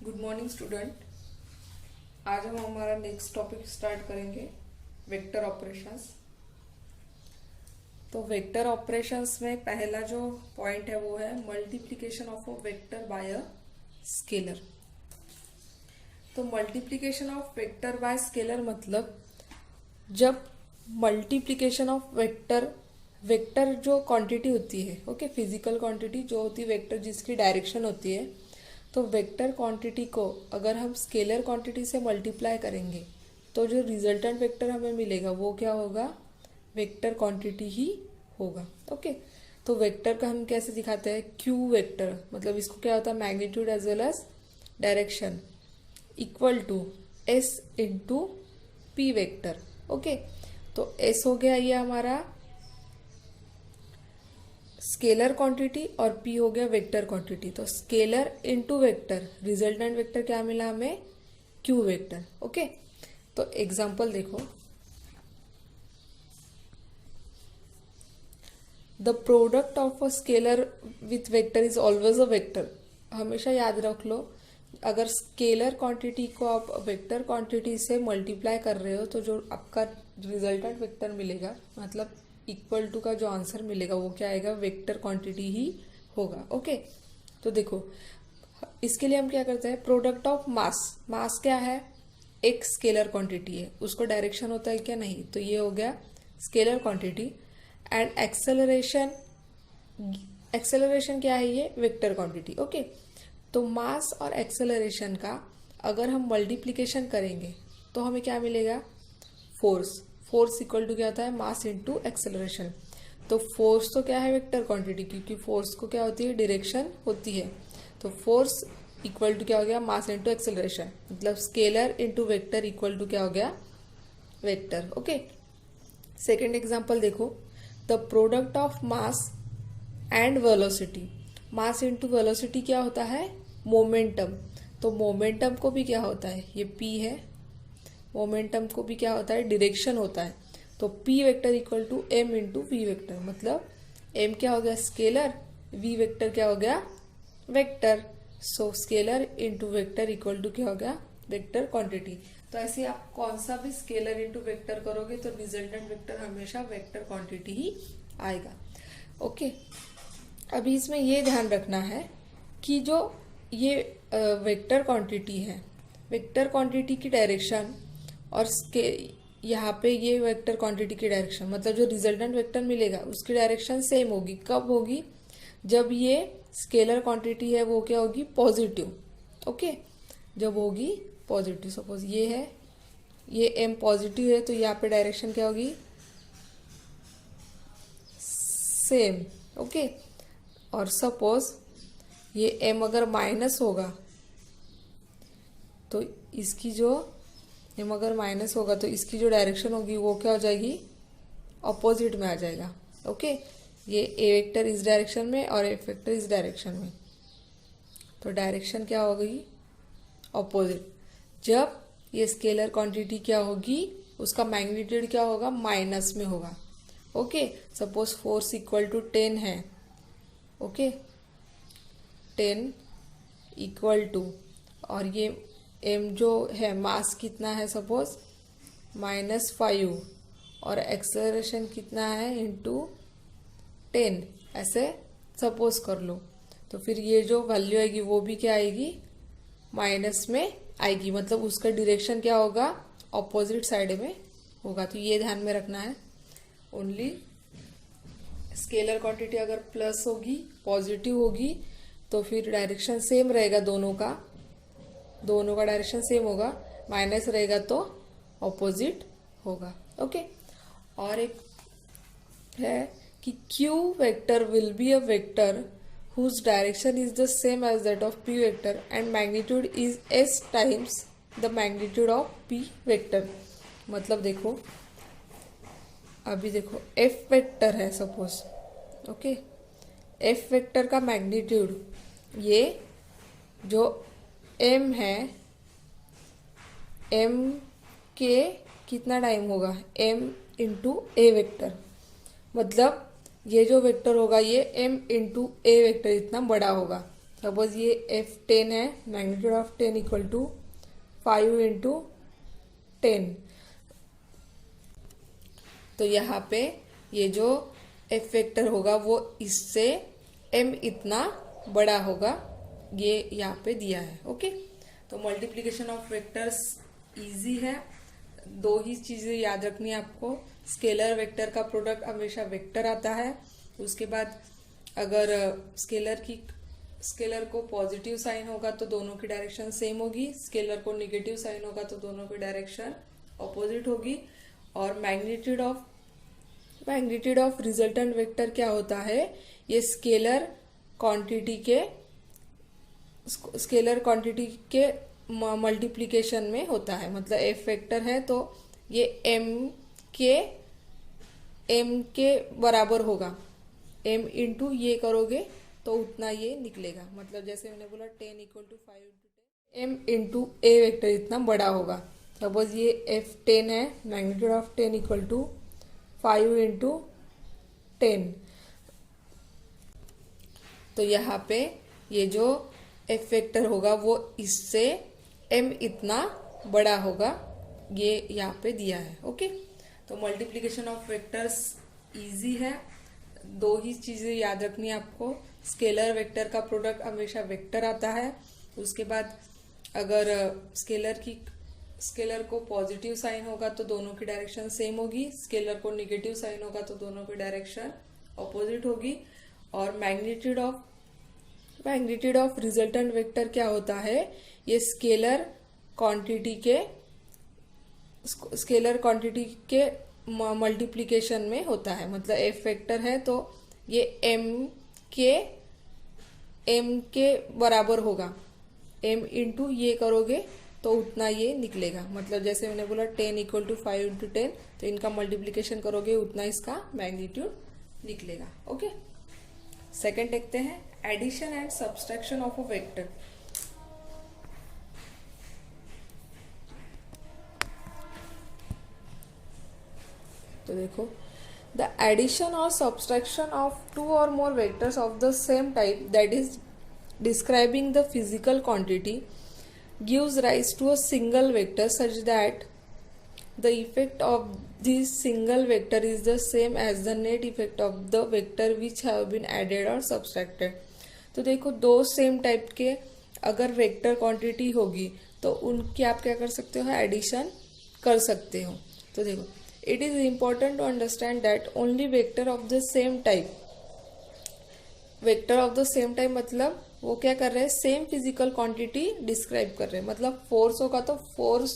Good morning student. आज हम हमारा नेक्स्ट टॉपिक स्टार्ट करेंगे वेक्टर ऑपरेशंस। तो वेक्टर ऑपरेशंस में पहला जो पॉइंट है वो है multiplication of a vector by a scalar. तो multiplication of vector by scalar मतलब जब मल्टीप्लिकेशन ऑफ वेक्टर वेक्टर जो क्वांटिटी होती है, ओके, फिजिकल क्वांटिटी जो होती है वेक्टर जिसकी डायरेक्शन होती है, तो वेक्टर क्वांटिटी को अगर हम स्केलर क्वांटिटी से मल्टीप्लाई करेंगे तो जो रिजल्टेंट वेक्टर हमें मिलेगा वो क्या होगा, वेक्टर क्वांटिटी ही होगा। ओके, तो वेक्टर का हम कैसे दिखाते हैं, क्यू वेक्टर, मतलब इसको क्या होता है, magnitude as well as direction equal to S into P vector. Okay, तो एस हो गया ये हमारा स्केलर क्वांटिटी और पी हो गया वेक्टर क्वांटिटी। तो scalar into vector, resultant vector क्या मिला हमें, क्यू वेक्टर। ओके, तो एग्जांपल देखो, the product of a scalar with vector is always a vector. हमेशा याद रख लो, अगर स्केलर क्वांटिटी को आप वेक्टर क्वांटिटी से मल्टीप्लाई कर रहे हो तो जो आपका रिजल्टेंट वेक्टर मिलेगा, मतलब इक्वल टू का जो आंसर मिलेगा वो क्या आएगा, वेक्टर क्वांटिटी ही होगा। ओके, तो देखो इसके लिए हम क्या करते हैं, प्रोडक्ट ऑफ मास, मास क्या है, एक स्केलर क्वांटिटी है, उसको डायरेक्शन होता है क्या, नहीं, तो ये हो गया scalar quantity. And acceleration, acceleration क्या है, ये वेक्टर क्वांटिटी। ओके, तो मास और एक्सेलरेशन का अगर हम मल्टीप्लिकेशन करेंगे तो हमें क्या मिलेगा, फोर्स। फोर्स इक्वल टू क्या होता है, मास इनटू एक्सेलरेशन। तो फोर्स तो क्या है, वेक्टर क्वांटिटी, क्योंकि फोर्स को क्या होती है, डायरेक्शन होती है। तो फोर्स इक्वल टू क्या हो गया, मास इनटू एक्सेलरेशन, मतलब scalar into vector equal to क्या हो गया, वेक्टर। ओके, सेकेंड एग्जाम्पल देखो, the product of mass and velocity. Mass into velocity क्या होता है, मोमेंटम। तो मोमेंटम को भी क्या होता है, ये पी है, मोमेंटम को भी क्या होता है, डायरेक्शन होता है। तो P vector equal to M into V vector, मतलब एम क्या हो गया, स्केलर, वी वेक्टर क्या हो गया, vector. So scalar into vector equal to क्या हो गया, वेक्टर क्वांटिटी। तो ऐसे आप कौन सा भी स्केलर इंटू वेक्टर करोगे तो रिजल्टेंट वेक्टर हमेशा वेक्टर क्वांटिटी ही आएगा। ओके, अभी इसमें ये ध्यान रखना है कि जो ये वेक्टर क्वांटिटी है, वेक्टर क्वांटिटी की डायरेक्शन और यहाँ पे ये वेक्टर क्वांटिटी की डायरेक्शन, मतलब जो रिजल्टेंट वेक्टर मिलेगा उसकी डायरेक्शन सेम होगी। कब होगी, जब ये स्केलर क्वांटिटी है वो क्या होगी, पॉजिटिव। ओके, जब होगी पॉजिटिव, सपोज ये है, ये एम पॉजिटिव है तो यहाँ पे डायरेक्शन क्या होगी, सेम। ओके, और सपोज ये एम अगर माइनस होगा तो इसकी जो एम अगर माइनस होगा तो इसकी जो डायरेक्शन होगी वो क्या हो जाएगी, अपोजिट में आ जाएगा। ओके, ये ए वेक्टर इस डायरेक्शन में और एफ वेक्टर इस डायरेक्शन में, तो डायरेक्शन क्या होगी, अपोजिट। जब ये स्केलर क्वांटिटी क्या होगी, उसका मैग्नीट्यूड क्या होगा, माइनस में होगा। Okay, suppose force equal to 10 है। ओके, 10 इक्वल टू, और ये एम जो है मास कितना है, सपोज -5, और एक्सेलरेशन कितना है, इंटू 10, ऐसे सपोज कर लो। तो फिर ये जो वैल्यू आएगी वो भी क्या आएगी, माइनस में आएगी, मतलब उसका डायरेक्शन क्या होगा, ऑपोजिट साइड में होगा। तो ये ध्यान में रखना है, ओनली स्केलर क्वांटिटी अगर प्लस होगी, पॉजिटिव होगी, तो फिर डायरेक्शन सेम रहेगा, दोनों का डायरेक्शन सेम होगा। माइनस रहेगा तो ऑपोजिट होगा। ओके, और एक है कि Q vector will be a vector whose direction is the same as that of P vector and magnitude is S times the magnitude of P vector। मतलब देखो, अभी देखो F वेक्टर है सपोज, ओके, F वेक्टर का magnitude, ये जो M है, M के कितना टाइम होगा, M इंटू ए वेक्टर, मतलब ये जो वेक्टर होगा ये M इंटू ए वेक्टर इतना बड़ा होगा। सपोज ये F10 है, magnitude of 10 equal to 5 into 10। तो यहाँ पे ये जो F वेक्टर होगा वो इससे M इतना बड़ा होगा, ये यहाँ पे दिया है। ओके, तो मल्टीप्लिकेशन ऑफ वेक्टर्स इजी है। दो ही चीजें याद रखनी है आपको। स्केलर वेक्टर का प्रोडक्ट हमेशा वेक्टर आता है। उसके बाद अगर स्केलर को पॉजिटिव साइन होगा तो दोनों की डायरेक्शन सेम होगी, स्केलर को नेगेटिव साइन होगा तो दोनों की डायरेक्शन ऑपोजिट होगी। और मैग्नीट्यूड ऑफ रिजल्टेंट वेक्टर क्या होता है, ये स्केलर क्वांटिटी के मल्टीप्लिकेशन में होता है। मतलब F वेक्टर है तो ये M के बराबर होगा। M इंटू ये करोगे तो उतना ये निकलेगा। मतलब जैसे मैंने बोला 10 equal to 5 into 10, M into A vector इतना बड़ा होगा। सपोज ये F10 है, magnitude of 10 equal to 5 into 10। तो यहाँ पे ये जो F वेक्टर होगा वो इससे M इतना बड़ा होगा, ये यहाँ पे दिया है। ओके, तो मल्टीप्लिकेशन ऑफ वेक्टर्स इजी है। दो ही चीजें याद रखनी है आपको। स्केलर वेक्टर का प्रोडक्ट हमेशा वेक्टर आता है। उसके बाद अगर स्केलर को पॉजिटिव साइन होगा तो दोनों की डायरेक्शन सेम होगी, स्केलर को नेगेटिव साइन होगा तो दोनों की डायरेक्शन ऑपोजिट होगी। और मैग्नीट्यूड ऑफ रिजल्टेंट वेक्टर क्या होता है, ये स्केलर क्वांटिटी के मल्टीप्लिकेशन में होता है। मतलब F वेक्टर है तो ये M के बराबर होगा। M इंटू ये करोगे तो उतना ये निकलेगा। मतलब जैसे मैंने बोला 10 इक्वल टू 5 इंटू 10, तो इनका मल्टीप्लिकेशन करोगे उतना इसका मैग्नीट्यूड निकलेगा। ओके, सेकंड देखते हैं, addition and subtraction of a vector. तो देखो, द एडिशन और सब्सट्रैक्शन ऑफ टू और more vectors of the same type that is describing the physical quantity gives rise to a single vector such that the effect of this single vector is the same as the net effect of the vector which have been added or subtracted। तो देखो, दो same type के अगर vector quantity होगी तो उनकी आप क्या कर सकते हो, एडिशन कर सकते हो। तो देखो, it is important to understand that only vector of the same type मतलब वो क्या कर रहे हैं, सेम फिजिकल क्वांटिटी डिस्क्राइब कर रहे हैं। मतलब फोर्स होगा तो फोर्स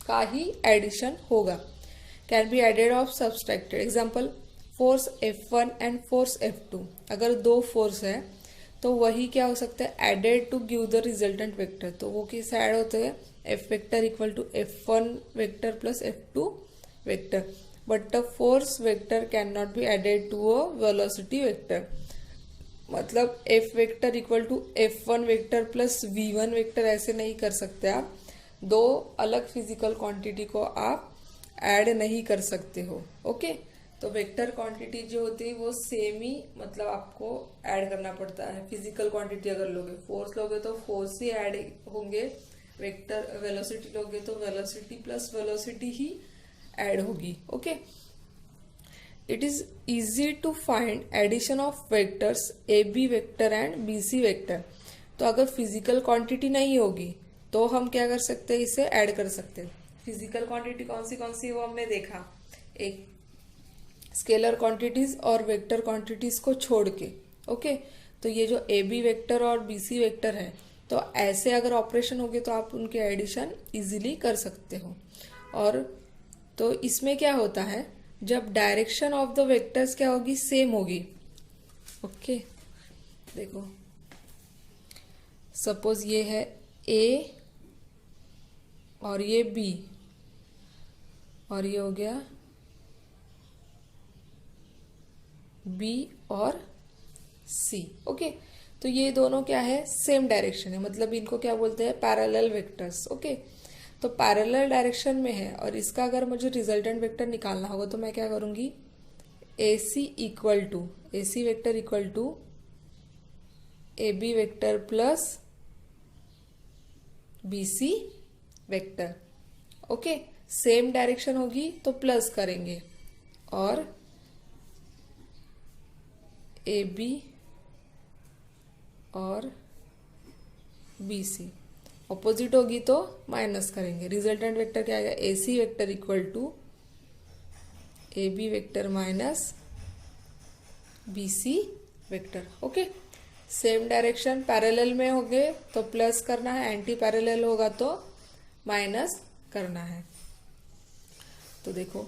का ही एडिशन होगा। कैन बी एडेड और subtracted. Example, force F1 and force F2। अगर दो फोर्स है तो वही क्या हो सकता है, added to give the resultant vector. तो वो किससे ऐड होते हैं, F vector equal to F1 vector plus F2 vector. But the force vector can not be added to a velocity vector. मतलब F vector equal to F1 vector plus V1 vector ऐसे नहीं कर सकते आप। दो अलग फिजिकल क्वांटिटी को आप ऐड नहीं कर सकते हो। ओके, तो वेक्टर क्वांटिटी जो होती है वो सेम ही मतलब आपको ऐड करना पड़ता है। फिजिकल क्वांटिटी अगर लोगे, फोर्स लोगे तो फोर्स ही ऐड होंगे, वेक्टर वेलोसिटी लोगे तो वेलोसिटी प्लस वेलोसिटी ही ऐड होगी। Okay, it is easy to find addition of vectors AB vector and BC vector। तो अगर फिजिकल क्वांटिटी नहीं होगी तो हम क्या कर सकते हैं, इसे ऐड कर सकते हैं। फिजिकल क्वांटिटी कौन सी वो हमने देखा, एक स्केलर क्वांटिटीज और वेक्टर क्वांटिटीज को छोड़ के। ओके, तो ये जो AB वेक्टर और BC वेक्टर है, तो ऐसे अगर ऑपरेशन होगी तो आप उनके एडिशन इजीली कर सकते हो। और तो इसमें क्या होता है, जब डायरेक्शन ऑफ द वेक्टर्स क्या होगी, सेम होगी। ओके, देखो, सपोज ये है A और ये B और ये हो गया B और C। ओके, तो ये दोनों क्या है, सेम डायरेक्शन है। मतलब इनको क्या बोलते हैं, पैरेलल वेक्टर्स। ओके, तो पैरेलल डायरेक्शन में है और इसका अगर मुझे रिजल्टेंट वेक्टर निकालना होगा तो मैं क्या करूंगी, AC vector equal to A B vector plus B C vector. Okay, same direction होगी तो प्लस करेंगे, और ए बी और बी सी ऑपोजिट होगी तो माइनस करेंगे। रिजल्टेंट वेक्टर क्या आएगा, A C vector equal to A B vector minus B C vector. Okay, same direction parallel में होंगे तो प्लस करना है, एंटी पैरेलल होगा तो माइनस करना है। तो देखो,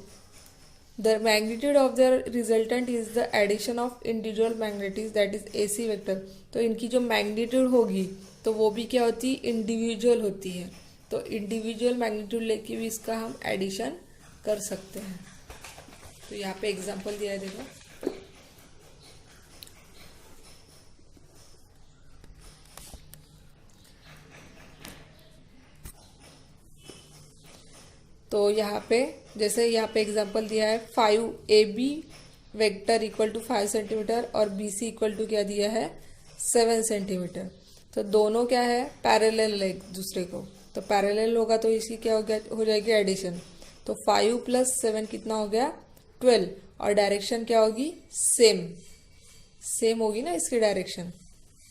the magnitude of the resultant is the addition of individual magnetics that is A C vector. तो इनकी जो मैग्नीट्यूड होगी तो वो भी क्या होती है, इंडिविजुअल होती है। तो इंडिविजुअल मैग्नीट्यूड लेके भी इसका हम एडिशन कर सकते हैं। तो यहाँ पे एग्जांपल दिया है, देखो। तो यहाँ पे जैसे यहाँ पे एग्जांपल दिया है 5 A B vector equal to 5 centimetre और बी सी इक्वल टू क्या दिया है 7 सेंटीमीटर। तो दोनों क्या है, पैरेलल है एक दूसरे को। तो पैरेलल होगा तो इसकी क्या हो जाएगी एडिशन। तो 5 प्लस 7 कितना हो गया 12, और डायरेक्शन क्या होगी सेम होगी ना इसकी डायरेक्शन।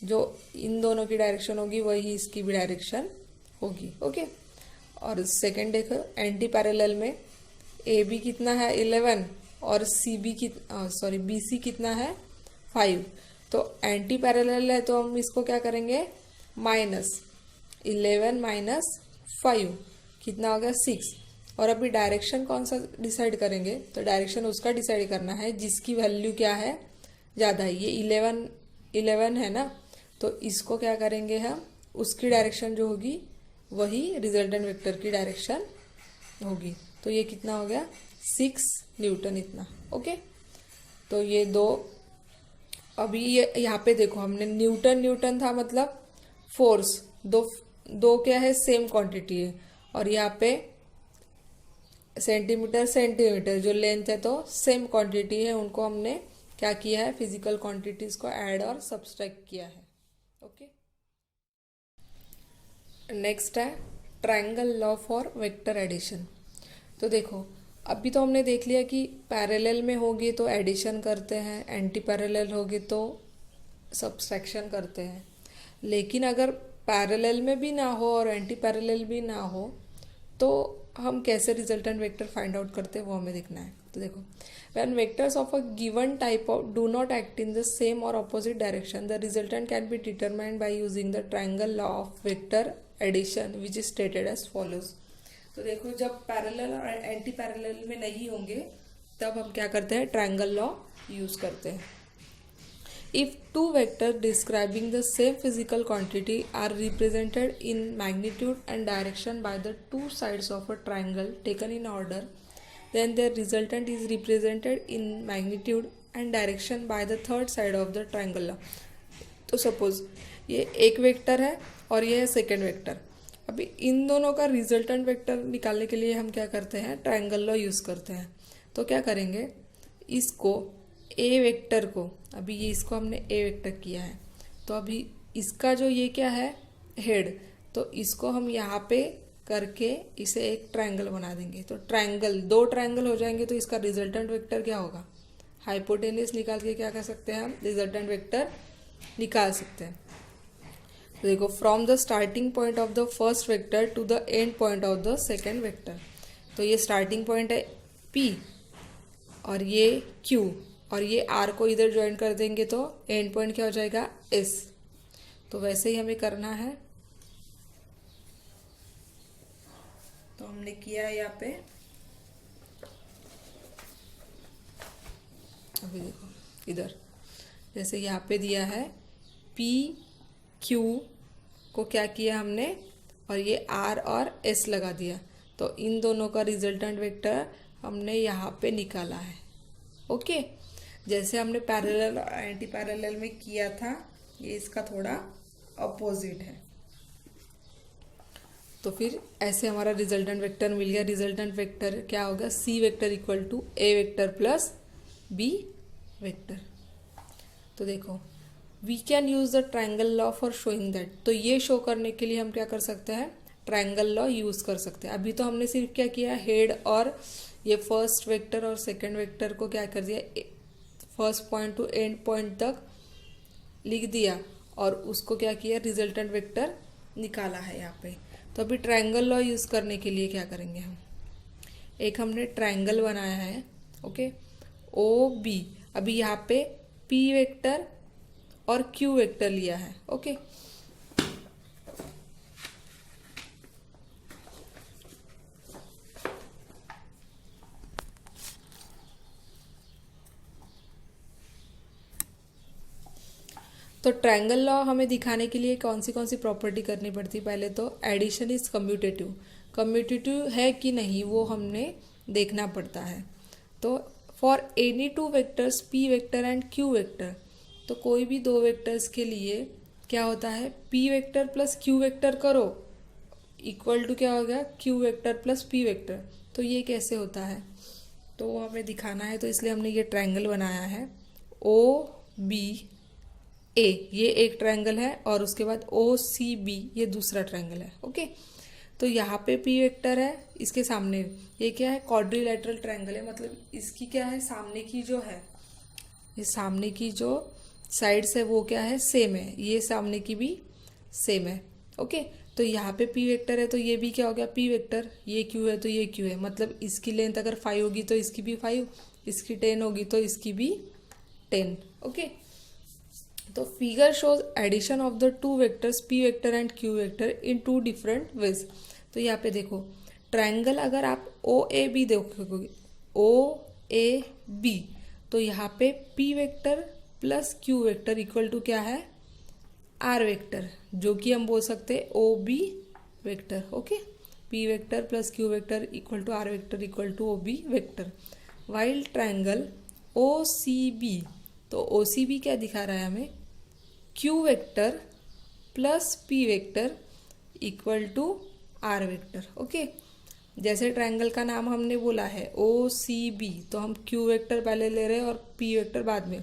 जो इन दोनों की डायरेक्शन होगी वही इसकी भी डायरेक्शन होगी। ओके, और सेकंड देखो, एंटी पैरेलल में ए बी कितना है 11 और सी बी बी सी कितना है 5। तो एंटी पैरेलल है तो हम इसको क्या करेंगे, -11 माइनस 5 कितना हो गया 6। और अभी डायरेक्शन कौन सा डिसाइड करेंगे, तो डायरेक्शन उसका डिसाइड करना है जिसकी वैल्यू क्या है ज़्यादा है। ये 11 है ना, तो इसको क्या करेंगे हम, उसकी डायरेक्शन जो होगी वही रिजल्टेंट वेक्टर की डायरेक्शन होगी। तो ये कितना हो गया 6 न्यूटन इतना। ओके, तो ये दो, अभी ये यहाँ पे देखो हमने न्यूटन था मतलब फोर्स, दो क्या है सेम क्वांटिटी है, और यहाँ पे सेंटीमीटर जो लेंथ है तो सेम क्वांटिटी है। उनको हमने क्या किया है, फिजिकल क्वांटिटीज को ऐड और सब्सट्रैक्ट किया है। ओके, नेक्स्ट है triangle law for vector addition. तो देखो, अभी तो हमने देख लिया कि पैरेलल में होगी तो एडिशन करते हैं, एंटी पैरेलल होगी तो सब्सट्रैक्शन करते हैं। लेकिन अगर पैरेलल में भी ना हो और एंटी पैरेलल भी ना हो तो हम कैसे रिजल्टेंट वेक्टर फाइंड आउट करते हैं वो हमें देखना है। तो देखो, when vectors of a given type of do not act in the same or opposite direction, the resultant can be determined by using the triangle law of vector addition which is stated as follows। तो देखो, जब parallel और anti parallel में नहीं होंगे तब हम क्या करते हैं, ट्रायंगल लॉ यूज करते हैं। If two vectors describing the same physical quantity are represented in magnitude and direction by the two sides of a triangle taken in order, then their resultant is represented in magnitude and direction by the third side of the triangle। तो suppose ये एक vector है और ये है second vector. अभी इन दोनों का रिजल्टेंट वेक्टर निकालने के लिए हम क्या करते हैं, ट्रायंगल लॉ यूज़ करते हैं। तो क्या करेंगे, इसको ए वेक्टर को, अभी ये इसको हमने ए वेक्टर किया है, तो अभी इसका जो ये क्या है हेड, तो इसको हम यहाँ पे करके इसे एक ट्रायंगल बना देंगे। तो ट्रायंगल, दो ट्रायंगल हो जाएंगे तो इसका रिजल्टेंट वेक्टर क्या होगा, हाइपोटेन्यूस निकाल के क्या कर सकते हैं हम, रिजल्टेंट वेक्टर निकाल सकते हैं। तो देखो, from the starting point of the first vector to the end point of the second vector. तो ये स्टार्टिंग पॉइंट है P और ये Q, और ये R को इधर ज्वाइन कर देंगे तो एंड पॉइंट क्या हो जाएगा S। तो वैसे ही हमें करना है। तो हमने किया है यहाँ पे, अभी देखो इधर जैसे यहाँ पे दिया है P Q को क्या किया हमने, और ये R और S लगा दिया। तो इन दोनों का रिजल्टेंट वेक्टर हमने यहाँ पे निकाला है। ओके, जैसे हमने पैरेलल और एंटी पैरेलल में किया था, ये इसका थोड़ा अपोजिट है। तो फिर ऐसे हमारा रिजल्टेंट वेक्टर मिल गया। रिजल्टेंट वेक्टर क्या होगा, C vector equal to A vector plus B vector. तो देखो, we can use the triangle law for showing that. तो ये शो करने के लिए हम क्या कर सकते हैं, ट्रायंगल लॉ यूज कर सकते हैं। अभी तो हमने सिर्फ क्या किया, हेड और ये फर्स्ट वेक्टर और सेकंड वेक्टर को क्या कर दिया, first point two and point तक लिख दिया और उसको क्या किया, रिजल्टेंट वेक्टर निकाला है यहाँ पे। तो अभी ट्रायंगल लॉ यूज करने के लिए क्या करेंगे हम, एक हमने ट्रायंगल बनाया है, ओके, ओ बी। अभी यहाँ पे पी वेक्टर और क्यू वेक्टर लिया है, ओके। तो ट्रायंगल लॉ हमें दिखाने के लिए कौन सी प्रॉपर्टी करनी पड़ती है, पहले तो एडिशन इज कम्यूटेटिव, कम्यूटेटिव है कि नहीं वो हमने देखना पड़ता है। तो for any two vectors P vector and Q vector, तो कोई भी दो वेक्टर्स के लिए क्या होता है, P vector plus Q vector करो इक्वल टू क्या हो गया, Q vector plus P vector. तो ये कैसे होता है, तो वो हमें दिखाना है, तो इसलिए हमने ये ट्रायंगल बनाया है ओ बी ए, ये एक ट्रायंगल है, और उसके बाद ओ सी बी ये दूसरा ट्रायंगल है, ओके। तो यहाँ पे पी वेक्टर है, इसके सामने ये क्या है, क्वाड्रिलेटरल ट्रायंगल है, मतलब इसकी क्या है, सामने की जो है, ये सामने की जो साइड्स है वो क्या है, सेम है, ये सामने की भी सेम है, ओके। तो यहाँ पे पी वेक्टर है तो ये भी क्या हो गया, पी वेक्टर, ये क्यू है तो ये क्यू है, मतलब इसकी लेंथ अगर 5 होगी तो इसकी भी 5, इसकी 10 होगी तो इसकी भी 10, ओके। तो figure shows addition of the two vectors P vector and Q vector in two different ways. तो यहाँ पे देखो ट्रायंगल, अगर आप ओ ए बी देखोगे, ओ ए बी, तो यहाँ पे P vector plus Q vector equal to क्या है, आर वेक्टर, जो कि हम बोल सकते हैं O B vector, okay. P vector plus Q vector equal to R vector equal to O B vector. While triangle O C B, तो O C B क्या दिखा रहा है हमें, Q vector plus P vector equal to R vector, okay. जैसे triangle का नाम हमने बोला है ओ सी बी, तो हम क्यू वेक्टर पहले ले रहे हैं और पी वेक्टर बाद में,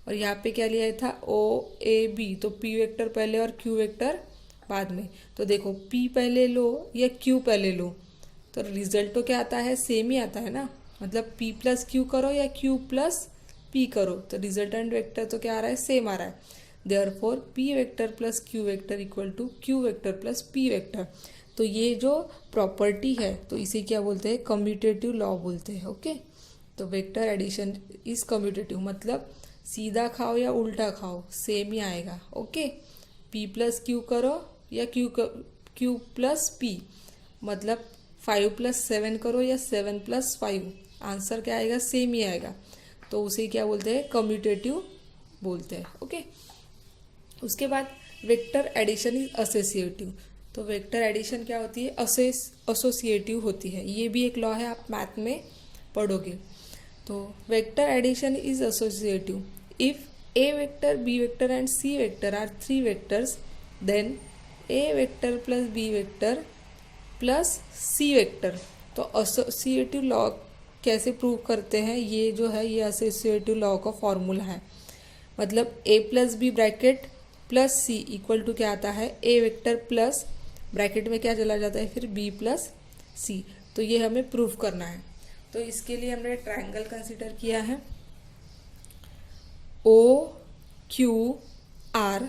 और यहाँ पे क्या लिया था, ओ ए बी, तो पी वेक्टर पहले और क्यू वेक्टर बाद में। तो देखो पी पहले लो या क्यू पहले लो, तो रिजल्ट तो क्या आता है, सेम ही आता है ना, मतलब पी प्लस क्यू करो या क्यू प्लस पी करो, तो रिजल्टेंट वेक्टर तो क्या आ रहा है, सेम आ रहा है। Therefore P vector plus Q vector equal to Q vector plus P vector. तो ये जो प्रॉपर्टी है तो इसे क्या बोलते हैं, कम्यूटेटिव लॉ बोलते हैं, ओके। तो वेक्टर एडिशन इज कम्यूटेटिव, मतलब सीधा खाओ या उल्टा खाओ सेम ही आएगा, ओके। पी प्लस क्यू करो या क्यू प्लस पी, मतलब 5 प्लस 7 करो या 7 प्लस 5, आंसर क्या आएगा, सेम ही आएगा। तो उसे क्या बोलते हैं, कम्यूटेटिव बोलते हैं, ओके। उसके बाद वेक्टर एडिशन इज एसोसिएटिव। तो वेक्टर एडिशन क्या होती है, एसोसिएटिव होती है, ये भी एक लॉ है, आप मैथ में पढ़ोगे। तो vector addition is associative if A vector B vector and C vector are 3 vectors, then A vector plus B vector plus C vector. तो एसोसिएटिव लॉ कैसे प्रूव करते हैं, ये जो है ये एसोसिएटिव लॉ का फॉर्मूला है, मतलब A plus B bracket plus C equal to क्या आता है, ए वेक्टर प्लस ब्रैकेट में क्या चला जाता है फिर बी प्लस सी। तो ये हमें प्रूव करना है। तो इसके लिए हमने ट्रायंगल कंसीडर किया है ओ क्यू आर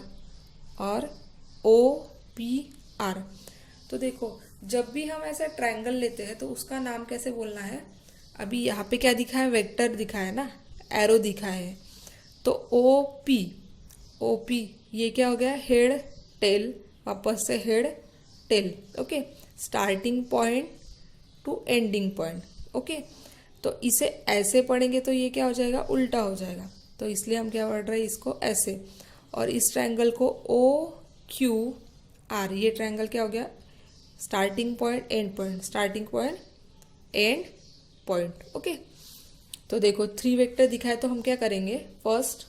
और ओ पी आर। तो देखो जब भी हम ऐसा ट्रायंगल लेते हैं तो उसका नाम कैसे बोलना है, अभी यहाँ पे क्या दिखा है, वेक्टर दिखा है ना, एरो दिखा है, तो ओ पी ये क्या हो गया, हेड टेल, वापस से head tail, okay, starting point two ending point, okay. तो इसे ऐसे पढ़ेंगे तो ये क्या हो जाएगा, उल्टा हो जाएगा, तो इसलिए हम क्या पढ़ रहे हैं इसको ऐसे। और इस ट्रायंगल को ओ क्यू आर, ये ट्रायंगल क्या हो गया, starting point and point, starting point and point, okay. तो देखो 3 वेक्टर दिखा है तो हम क्या करेंगे, first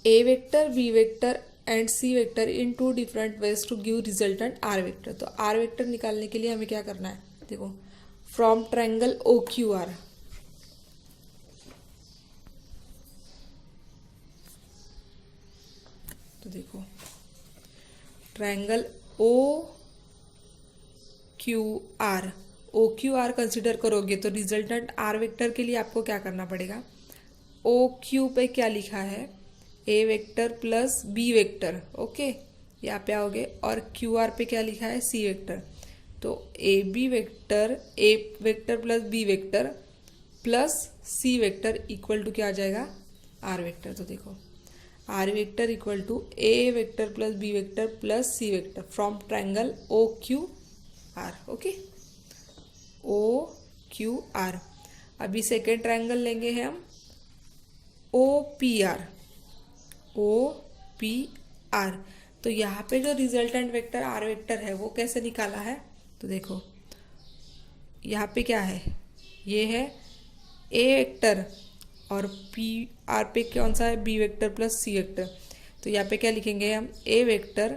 A vector B vector and C vector in 2 different ways to give resultant R vector. तो आर वेक्टर निकालने के लिए हमें क्या करना है, देखो from triangle O Q R, तो देखो triangle O Q R consider करोगे तो रिजल्टेंट आर वेक्टर के लिए आपको क्या करना पड़ेगा, ओ क्यू पे क्या लिखा है, A vector plus B vector, okay यहाँ पे आओगे, और क्यू आर पे क्या लिखा है, सी वेक्टर। तो A vector plus B vector plus C vector equal to क्या आ जाएगा, आर वेक्टर। तो देखो R vector equal to A vector plus B vector plus C vector from triangle O Q R, okay, O Q R. अभी second triangle लेंगे हम O P R. तो यहाँ पे जो रिजल्टेंट वेक्टर आर वेक्टर है वो कैसे निकाला है, तो देखो यहाँ पे क्या है, ये है ए वेक्टर और पी आर पे कौन सा है, B vector plus C vector. तो यहाँ पे क्या लिखेंगे हम, ए वेक्टर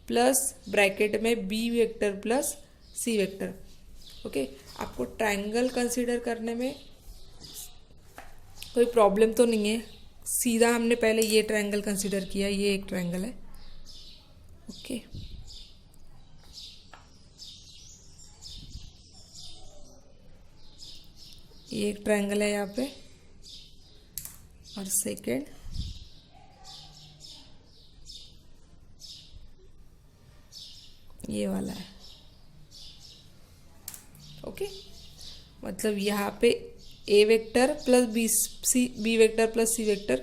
प्लस ब्रैकेट में B vector plus C vector, okay. आपको ट्रायंगल कंसीडर करने में कोई प्रॉब्लम तो नहीं है, सीधा हमने पहले ये ट्रायंगल कंसीडर किया, ये एक ट्रायंगल है, ओके। ये एक ट्रायंगल है यहाँ पे, और सेकेंड ये वाला है, ओके। मतलब यहाँ पे A vector plus B vector plus C vector,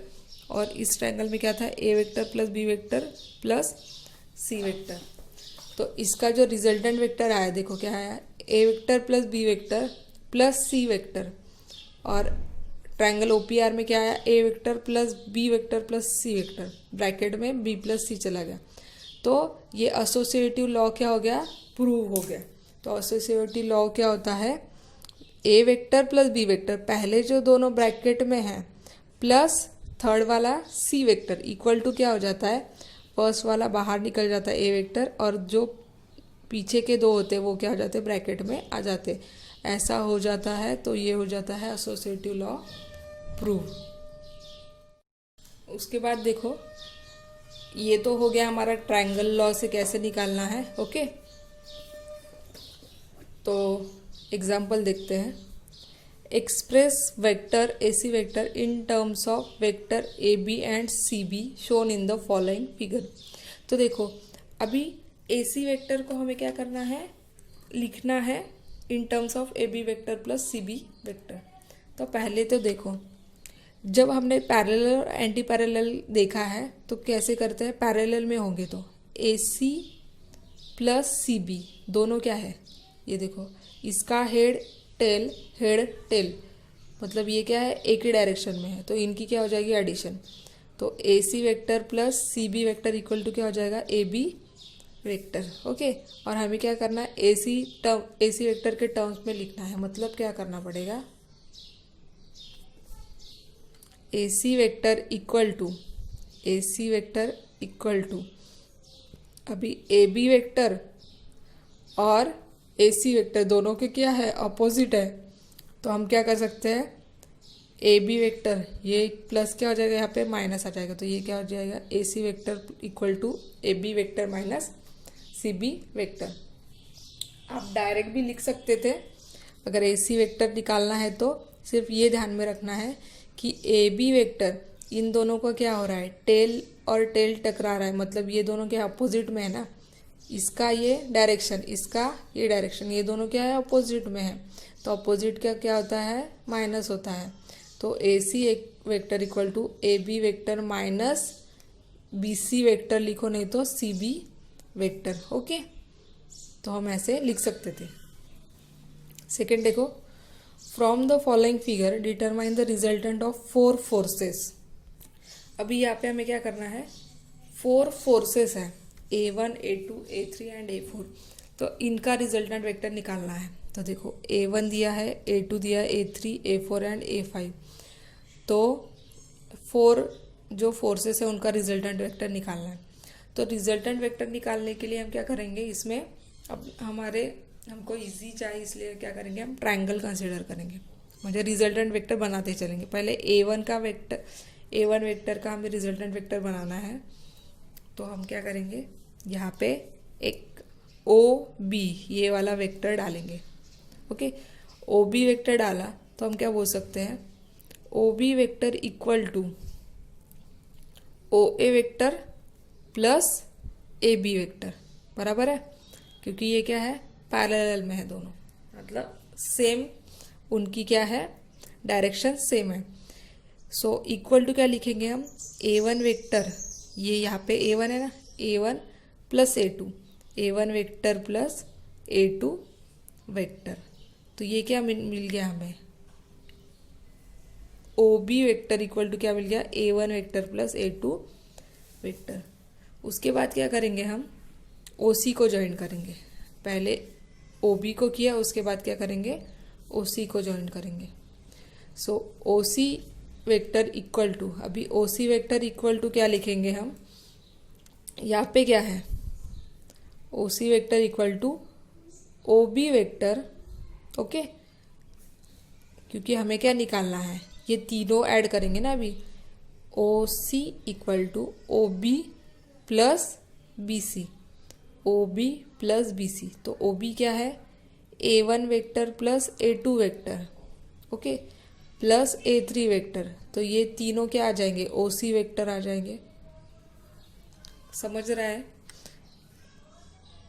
और इस ट्रायंगल में क्या था, A vector plus B vector plus C vector. तो इसका जो रिजल्टेंट वेक्टर आया, देखो क्या आया, A vector plus B vector plus C vector, और ट्रायंगल ओपीआर में क्या आया, A vector plus B vector plus C vector, bracket में बी प्लस सी चला गया। तो ये एसोसिएटिव लॉ क्या हो गया, प्रूव हो गया। तो एसोसिएटिव लॉ क्या होता है, A vector plus B vector पहले जो दोनों ब्रैकेट में है प्लस थर्ड वाला सी वेक्टर इक्वल टू क्या हो जाता है, फर्स्ट वाला बाहर निकल जाता है ए वेक्टर, और जो पीछे के दो होते हैं वो क्या हो जाते हैं, ब्रैकेट में आ जाते, ऐसा हो जाता है। तो ये हो जाता है एसोसिएटिव लॉ प्रूव। उसके बाद देखो ये तो हो गया हमारा ट्रायंगल लॉ से कैसे निकालना है, ओके। तो एग्जाम्पल देखते हैं, express vector A C vector in terms of vector A B and C B shown in the following figure. तो देखो अभी एसी वेक्टर को हमें क्या करना है, लिखना है in terms of A B vector plus C B vector. तो पहले तो देखो जब हमने पैरेलल और एंटी पैरेलल देखा है तो कैसे करते हैं, पैरेलल में होंगे तो A C plus C B दोनों क्या है, ये देखो इसका हेड टेल मतलब ये क्या है, एक ही डायरेक्शन में है, तो इनकी क्या हो जाएगी एडिशन। तो A C vector plus C B vector equal to क्या हो जाएगा, ए बी वेक्टर, ओके। और हमें क्या करना है, ए सी वेक्टर के टर्म्स में लिखना है, मतलब क्या करना पड़ेगा, ए सी वेक्टर इक्वल टू अभी ए बी वेक्टर और ए सी वेक्टर दोनों के क्या है, अपोजिट है। तो हम क्या कर सकते हैं, ए बी वेक्टर ये प्लस क्या हो जाएगा, यहाँ पे माइनस आ जाएगा, तो ये क्या हो जाएगा, A C vector equal to A B vector minus C B vector. आप डायरेक्ट भी लिख सकते थे, अगर ए सी वेक्टर निकालना है तो सिर्फ ये ध्यान में रखना है कि ए बी वेक्टर इन दोनों का क्या हो रहा है, टेल और टेल टकरा रहा है, मतलब ये दोनों क्या अपोजिट में है ना, इसका ये डायरेक्शन इसका ये डायरेक्शन, ये दोनों क्या है अपोजिट में है, तो अपोजिट का क्या होता है, माइनस होता है। तो A C vector equal to A B vector minus B C vector लिखो, नहीं तो सी बी वेक्टर, ओके। तो हम ऐसे लिख सकते थे। सेकेंड देखो, from the following figure determine the resultant of 4 forces. अभी यहाँ पे हमें क्या करना है, 4 फोर्सेस है, A1, A2, A3 and A4। तो इनका रिजल्टेंट वेक्टर निकालना है। तो देखो A1 दिया है, A2 दिया है, A3, A4 एंड A5। तो 4 जो फोर्सेस है उनका रिजल्टेंट वेक्टर निकालना है। तो रिजल्टेंट वेक्टर निकालने के लिए हम क्या करेंगे, इसमें अब हमको इजी चाहिए इसलिए क्या करेंगे, हम ट्रायंगल कंसिडर करेंगे, मुझे रिजल्टेंट वेक्टर बनाते चलेंगे। पहले A1 वेक्टर का हमें रिजल्टेंट वेक्टर बनाना है। तो हम क्या करेंगे, यहाँ पे एक ओ बी ये वाला वेक्टर डालेंगे। ओके, ओ बी वेक्टर डाला तो हम क्या बोल सकते हैं, O B vector equal to O A vector plus A B vector, बराबर है, क्योंकि ये क्या है, पैरेलल में है दोनों, मतलब सेम, उनकी क्या है, डायरेक्शन सेम है। सो इक्वल टू क्या लिखेंगे हम, ए वन वेक्टर, ये यहाँ पे ए वन है ना, A one plus A two, A one vector plus A two vector, तो ये क्या मिल गया हमें, O B vector equal to क्या मिल गया, A one vector plus A two vector. उसके बाद क्या करेंगे, हम ओ सी को ज्वाइन करेंगे, पहले ओ बी को किया, उसके बाद क्या करेंगे, ओ सी को ज्वाइन करेंगे। So O C vector equal to, अभी O C vector equal to क्या लिखेंगे हम, यहाँ पे क्या है, O C vector equal to O B vector, okay, क्योंकि हमें क्या निकालना है, ये तीनों ऐड करेंगे ना अभी, O C equal to O B plus B C, O B plus B C, तो ओ बी क्या है, A one vector plus A two vector, okay, plus A three vector, तो ये तीनों क्या आ जाएंगे, ओ सी वेक्टर आ जाएंगे, समझ रहा है।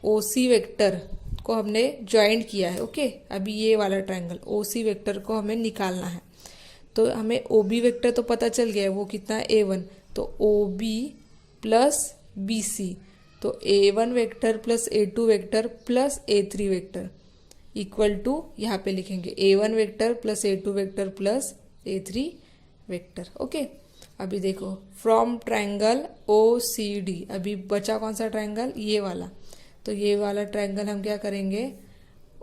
ओ सी वेक्टर को हमने ज्वाइंट किया है, ओके, अभी ये वाला ट्रायंगल ओ सी वेक्टर को हमें निकालना है, तो हमें ओ बी वेक्टर तो पता चल गया है, वो कितना है, ए वन, तो O B plus B C, तो A one vector plus A two vector plus A three vector equal to, यहाँ पे लिखेंगे A one vector plus A two vector plus A three vector, okay. अभी देखो, from triangle O C D, अभी बचा कौन सा ट्रायंगल, ये वाला, तो ये वाला ट्रायंगल हम क्या करेंगे,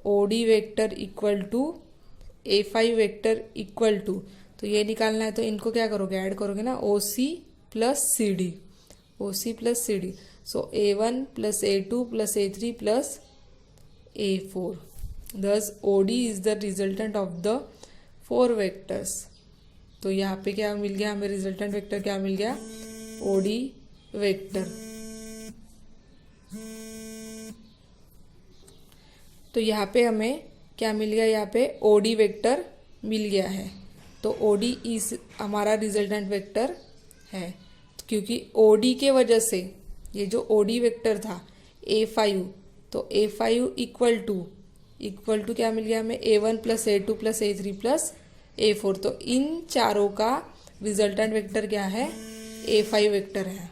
O D vector equal to A five vector equal to, तो ये निकालना है, तो इनको क्या करोगे, ऐड करोगे ना, O C plus C D, O C plus C D, so A one plus A two plus A three plus A four, thus OD is the resultant of the four vectors. तो यहाँ पे क्या मिल गया हमें, resultant vector क्या मिल गया, OD वेक्टर। तो यहाँ पे हमें क्या मिल गया, यहाँ पे OD वेक्टर मिल गया है, तो OD इस हमारा रिजल्टेंट वेक्टर है, क्योंकि OD के वजह से ये जो OD वेक्टर था A5, तो A5 इक्वल टू क्या मिल गया हमें, ए one plus A two plus A three plus A four, तो इन चारों का रिजल्टेंट वेक्टर क्या है, A5 वेक्टर है।